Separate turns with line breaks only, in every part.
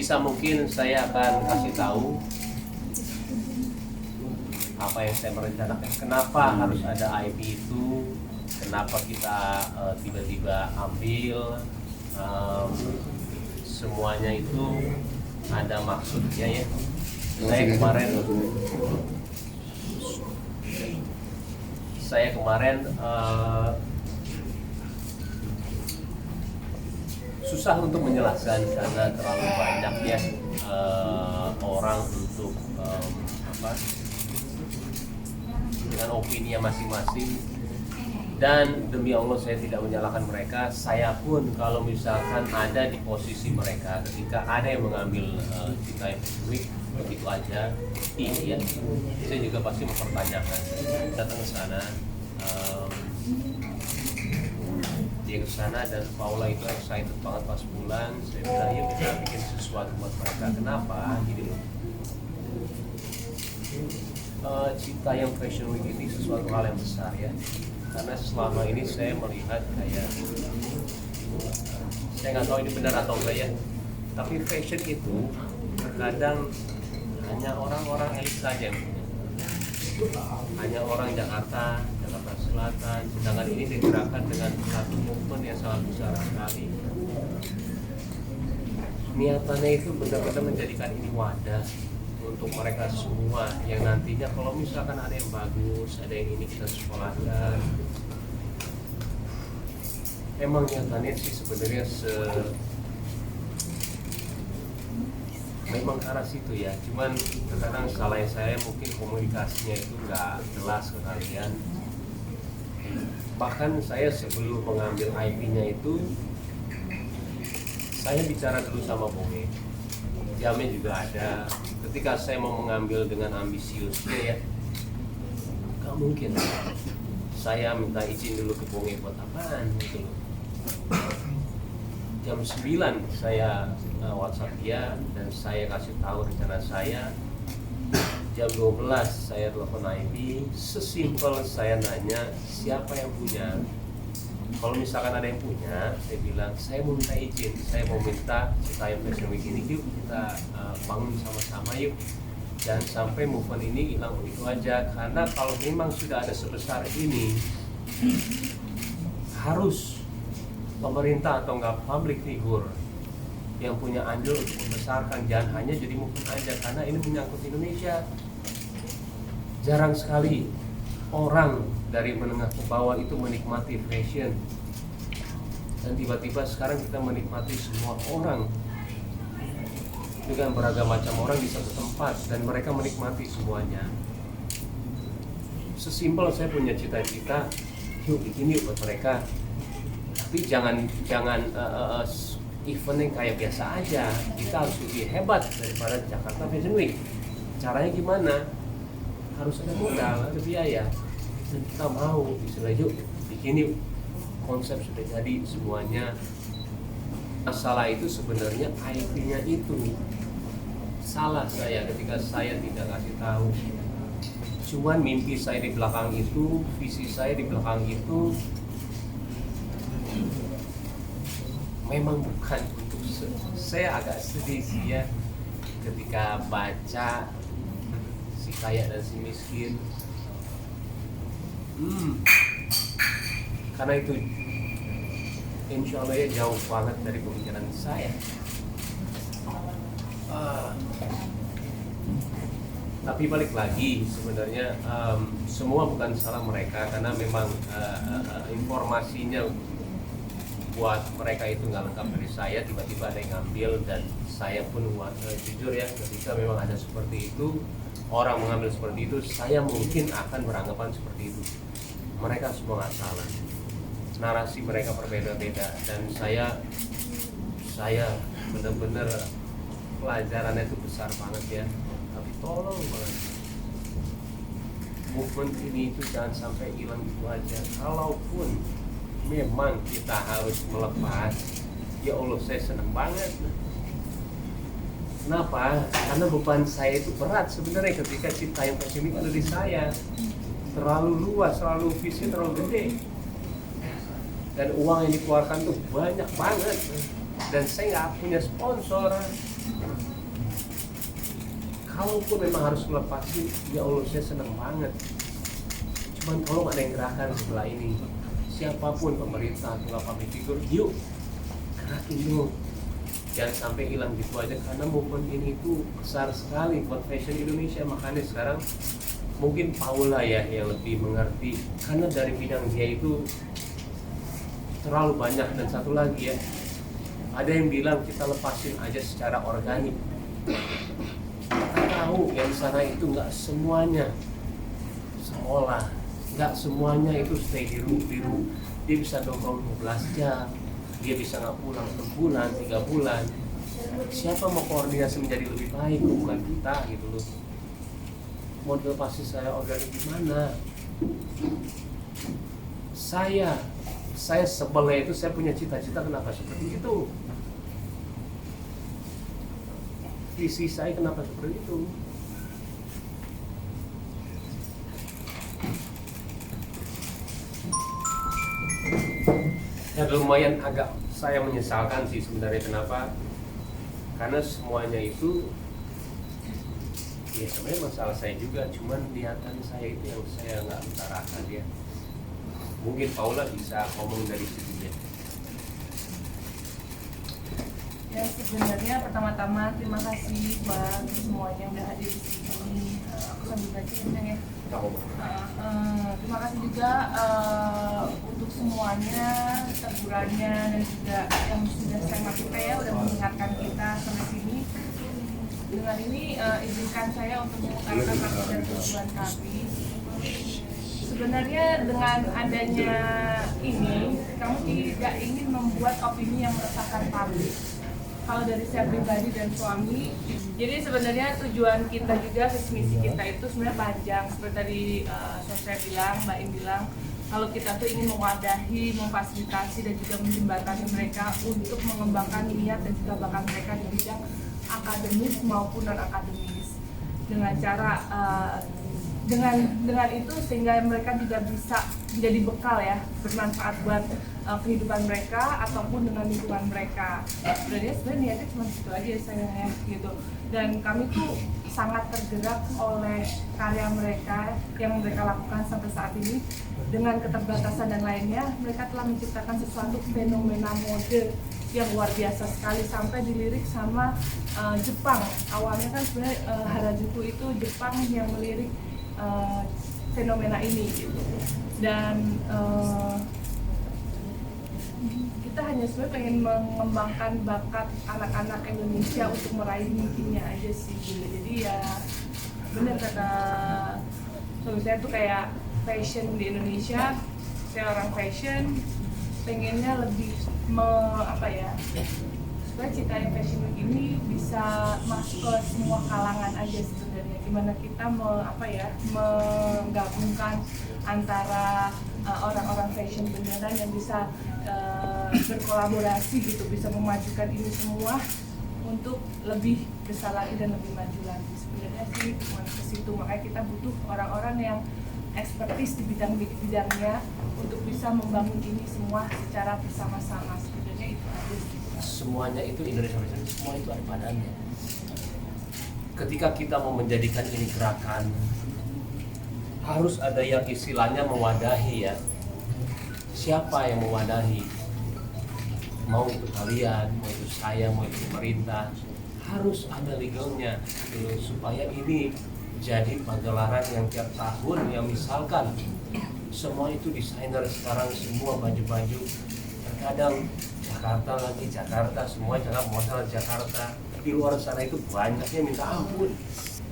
sebisa mungkin saya akan kasih tahu apa yang saya merencanakan. Kenapa harus ada IP itu? Kenapa kita tiba-tiba ambil? Semuanya itu ada maksudnya ya. Saya kemarin susah untuk menjelaskan karena terlalu banyak ya orang untuk dengan opini masing-masing. Dan demi Allah saya tidak menyalahkan mereka. Saya pun kalau misalkan ada di posisi mereka ketika ada yang mengambil Citayam Fashion Week begitu aja, iya, saya juga pasti mempertanyakan. Datang ke sana, dia ke sana dan Paula itu excited banget pas pulang. Saya bilang ya kita bikin sesuatu buat mereka. Kenapa? Gini loh. Citayam Fashion Week ini sesuatu hal yang besar ya. Karena selama ini saya melihat kayak, saya nggak tahu ini benar atau enggak ya, tapi fashion itu terkadang hanya orang-orang elit saja yang punya. Hanya orang Jakarta Selatan, sedangkan ini digerakkan dengan satu movement yang sangat besar sekali. Niatannya itu benar-benar menjadikan ini wadah untuk mereka semua yang nantinya kalau misalkan ada yang bagus, ada yang ini kita sekolahkan. Emang niatannya sih sebenarnya memang ke arah situ ya, cuman terkadang salahnya saya mungkin komunikasinya itu nggak jelas ke kalian. Bahkan saya sebelum mengambil IP-nya itu saya bicara dulu sama Bonge, jamnya juga ada. Ketika saya mau mengambil dengan ambisiusnya ya, nggak mungkin saya minta izin dulu ke Bonge buat apaan gitu loh. Jam 9 saya WhatsApp dia dan saya kasih tahu rencana saya. Jam 12 saya telepon IP, sesimpel saya nanya siapa yang punya. Kalau misalkan ada yang punya, saya bilang saya mau minta izin, saya mau minta Citayam Fashion Week ini yuk kita bangun sama-sama yuk. Jangan sampai movement ini hilang begitu aja, karena kalau memang sudah ada sebesar ini, harus pemerintah atau enggak public figure yang punya andil untuk membesarkan, jangan hanya jadi movement aja, karena ini menyangkut Indonesia. Jarang sekali orang dari menengah ke bawah itu menikmati fashion, dan tiba-tiba sekarang kita menikmati semua orang dengan beragam macam orang di satu tempat dan mereka menikmati semuanya. Sesimpel saya punya cita-cita, yuk bikin yuk buat mereka, tapi jangan event yang kayak biasa aja. Kita harus lebih hebat daripada Jakarta Fashion Week. Caranya gimana? Harus ada modal, ada biaya. Dan kita mau, misalnya yuk bikin yuk, konsep sudah jadi semuanya. Masalah itu sebenarnya IP-nya itu salah saya ketika saya tidak kasih tahu. Cuman mimpi saya di belakang itu, visi saya di belakang itu memang bukan untuk saya. Agak sedih sih ya ketika baca si kaya dan si miskin. Karena itu insya Allah ya jauh banget dari pemikiran saya. Tapi balik lagi sebenarnya semua bukan salah mereka, karena memang informasinya buat mereka itu nggak lengkap dari saya. Tiba-tiba ada yang ngambil dan saya pun jujur ya, ketika memang ada seperti itu, orang mengambil seperti itu, saya mungkin akan beranggapan seperti itu. Mereka semua nggak salah, narasi mereka berbeda-beda, dan saya benar-benar pelajarannya itu besar banget ya. Tapi tolong banget, movement ini itu jangan sampai hilang gitu aja. Kalaupun memang kita harus melepas, ya Allah saya senang banget. Kenapa? Karena beban saya itu berat sebenarnya ketika Citayam Fashion Week ada di saya. Terlalu luas, terlalu visi terlalu gede, dan uang yang dikeluarkan tuh banyak banget, dan saya nggak punya sponsor. Kalaupun memang harus melepasin, ya Allah saya senang banget. Cuman tolong ada yang gerakan setelah ini. Siapapun pemerintah atau public figure, yuk gerakin dulu. Jangan sampai hilang gitu aja, karena movement ini itu besar sekali buat fashion Indonesia. Makanya sekarang mungkin Paula ya yang lebih mengerti, karena dari bidang dia itu terlalu banyak. Dan satu lagi ya, ada yang bilang kita lepasin aja secara organik. Kita tahu yang di sana itu nggak semuanya sekolah, nggak semuanya itu stay di rumah. Dia bisa nongkrong 12 jam, dia bisa nggak pulang 6 bulan, 3 bulan. Siapa mau koordinasi menjadi lebih baik? Bukan kita gitu loh. Model pasti saya organik gimana? Saya sebelnya itu, saya punya cita-cita kenapa seperti itu. Visi saya kenapa seperti itu. Ya lumayan agak saya menyesalkan sih sebenarnya. Kenapa? Karena semuanya itu ya sebenarnya masalah saya juga, cuman niatan saya itu yang saya nggak utarakan ya. Mungkin Paula bisa ngomong dari sisinya.
Ya sebenarnya pertama-tama terima kasih buat semuanya yang udah hadir di sini. Aku sambil baca ya. Terima kasih juga untuk semuanya, tegurannya dan juga yang sudah sangat ya udah mengingatkan kita sampai sini. Dengan ini izinkan saya untuk mengutarakan maksud dan tujuan kami. Sebenarnya dengan adanya ini, kamu tidak ingin membuat opini yang meresahkan publik. Kalau dari saya pribadi dan suami, jadi sebenarnya tujuan kita juga, visi misi kita itu sebenarnya panjang. Seperti tadi saya bilang, Mbak Im bilang, kalau kita tuh ingin mewadahi, memfasilitasi dan juga menjembatani mereka untuk mengembangkan niat dan juga bakat mereka di bidang akademis maupun non akademis, dengan cara dengan itu sehingga mereka juga bisa menjadi bekal ya, bermanfaat buat kehidupan mereka ataupun dengan lingkungan mereka. Sebenarnya niatnya cuma itu aja saya ya gitu. Dan kami tuh sangat tergerak oleh karya mereka yang mereka lakukan sampai saat ini. Dengan keterbatasan dan lainnya, mereka telah menciptakan sesuatu fenomena mode yang luar biasa sekali, sampai dilirik sama Jepang. Awalnya kan sebenarnya Harajuku itu Jepang yang melirik fenomena ini gitu. Dan kita hanya sebenarnya pengen mengembangkan bakat anak-anak Indonesia untuk meraih mimpinya aja sih gitu. Jadi ya benar kata suami saya tuh kayak fashion di Indonesia, saya orang fashion, pengennya lebih supaya cita yang fashion week ini bisa masuk ke semua kalangan aja sebenarnya. Gimana kita menggabungkan antara orang-orang fashion beneran yang bisa berkolaborasi gitu, bisa memajukan ini semua untuk lebih besar lagi dan lebih maju lagi. Sebenarnya sih cuma ke situ, makanya kita butuh orang-orang yang ekspertis di bidang-bidangnya untuk bisa membangun ini semua secara bersama-sama. Sebenarnya itu aja sih.
Semuanya itu Indonesia, semua itu ada padanya. Ketika kita mau menjadikan ini gerakan, harus ada yang istilahnya mewadahi ya. Siapa yang mewadahi? Mau itu kalian, mau itu saya, mau itu pemerintah, harus ada legalnya gitu, supaya ini jadi pagelaran yang tiap tahun, yang misalkan semua itu desainer sekarang semua baju-baju, terkadang Jakarta semua jangan modal Jakarta, di luar sana itu banyaknya minta ampun.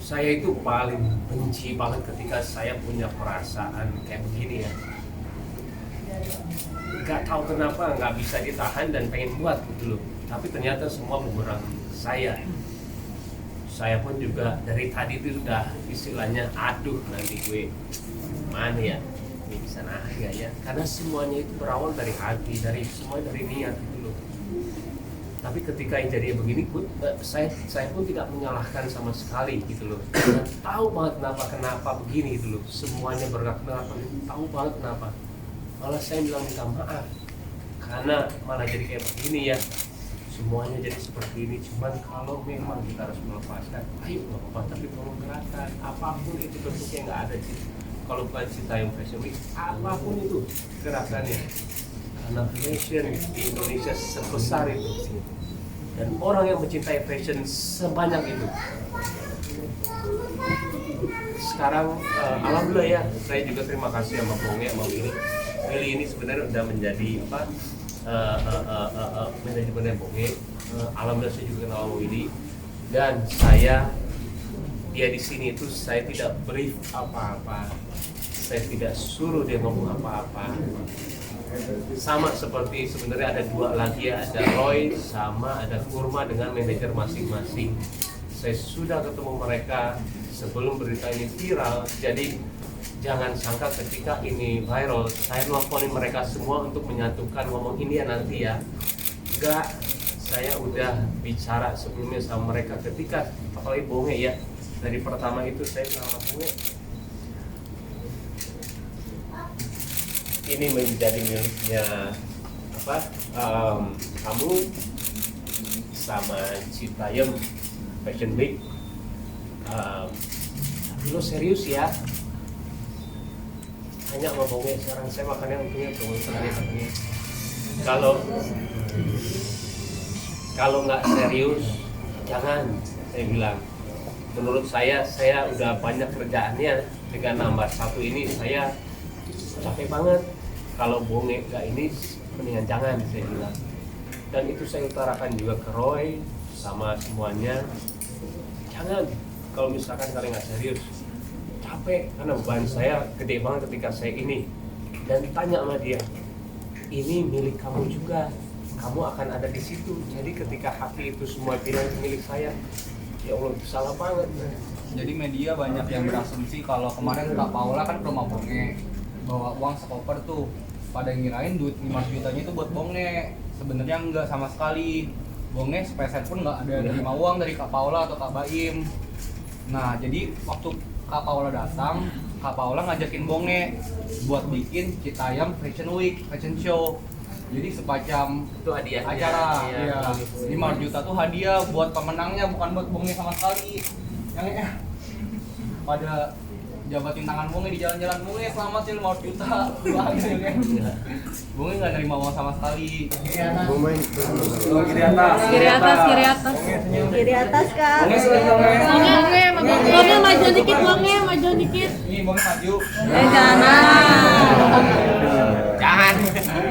Saya itu paling benci banget ketika saya punya perasaan kayak begini ya, nggak tahu kenapa nggak bisa ditahan dan pengen buat gitu loh, tapi ternyata semua bumerang saya pun juga dari tadi itu sudah istilahnya aduh nanti gue mana ya ini bisa naga ya, karena semuanya itu berawal dari hati, semua dari niat gitu loh. Tapi ketika yang jadi begini pun saya pun tidak menyalahkan sama sekali gitu loh. Tahu banget kenapa begini gitu loh, semuanya bergerak kenapa, tahu banget kenapa. Malah saya bilang minta maaf karena malah jadi kayak begini ya. semuanya jadi seperti ini. Cuman kalau memang kita harus melepaskan, ayo nggak apa-apa, tapi tolong gerakan apapun itu bentuknya. Nggak ada sih kalau bukan Citayam Fashion Week, apapun itu gerakannya, karena fashion di Indonesia sebesar itu dan orang yang mencintai fashion sebanyak itu. Sekarang alhamdulillah ya, saya juga terima kasih sama Bonge, sama Willy. Willy ini sebenarnya udah menjadi apa, manajemennya Bonge. Alhamdulillah saya juga kenal sama Willy, dan dia di sini itu saya tidak brief apa-apa, saya tidak suruh dia ngomong apa-apa. Sama seperti sebenarnya ada dua lagi ya, ada Roy sama ada Kurma dengan manajer masing-masing. Saya sudah ketemu mereka sebelum berita ini viral, jadi jangan sangka ketika ini viral saya nelfonin mereka semua untuk menyatukan, ngomong ini ya nanti ya. Enggak, saya udah bicara sebelumnya sama mereka ketika, apalagi Bonge ya, dari pertama itu saya bilang sama Bonge, ini menjadi miliknya apa, kamu sama Citayam Fashion Week. Lo serius ya? Hanya ngomongnya sekarang saya makannya untungnya katanya. Kalau nggak serius jangan, saya bilang. Menurut saya udah banyak kerjaannya, dengan nambah satu ini saya capek banget. Kalau Bonge nggak ini mendingan jangan, saya bilang. Dan itu saya utarakan juga ke Roy sama semuanya, jangan. Kalau misalkan kalian nggak serius, capek, karena beban saya gede banget ketika saya ini. Dan tanya sama dia, ini milik kamu juga, kamu akan ada di situ. Jadi ketika hati itu semua bilang milik saya, ya Allah itu salah banget.
Jadi media banyak yang berasumsi kalau kemarin Kak Paula kan ke rumah Bonge bawa uang sekoper tuh, pada ngirain duit 5 jutanya itu buat Bonge. Sebenarnya enggak sama sekali. Bonge sepeser pun nggak ada nerima uang dari Kak Paula atau Kak Baim. Nah, jadi waktu Kak Paula datang, Kak Paula ngajakin Bonge buat bikin Citayam Fashion Week, Fashion Show. Jadi semacam
Itu hadiah
acara,
ya.
5 juta tuh hadiah buat pemenangnya, bukan buat Bonge sama sekali. Yang pada jabatin tangan Bonge di jalan-jalan, Bonge selamat sih 5 juta. Bonge nggak nerima uang sama sekali.
Kiri atas. Kiri atas, Kak.
Bonge maju dikit, maju dikit.
Ini Bonge maju.
Jangan.
Jangan.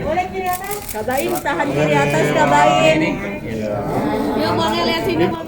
Boleh kiri atas. Kabain tahan kiri atas, Kabain.
Yuk Bonge lihat sini, Bonge.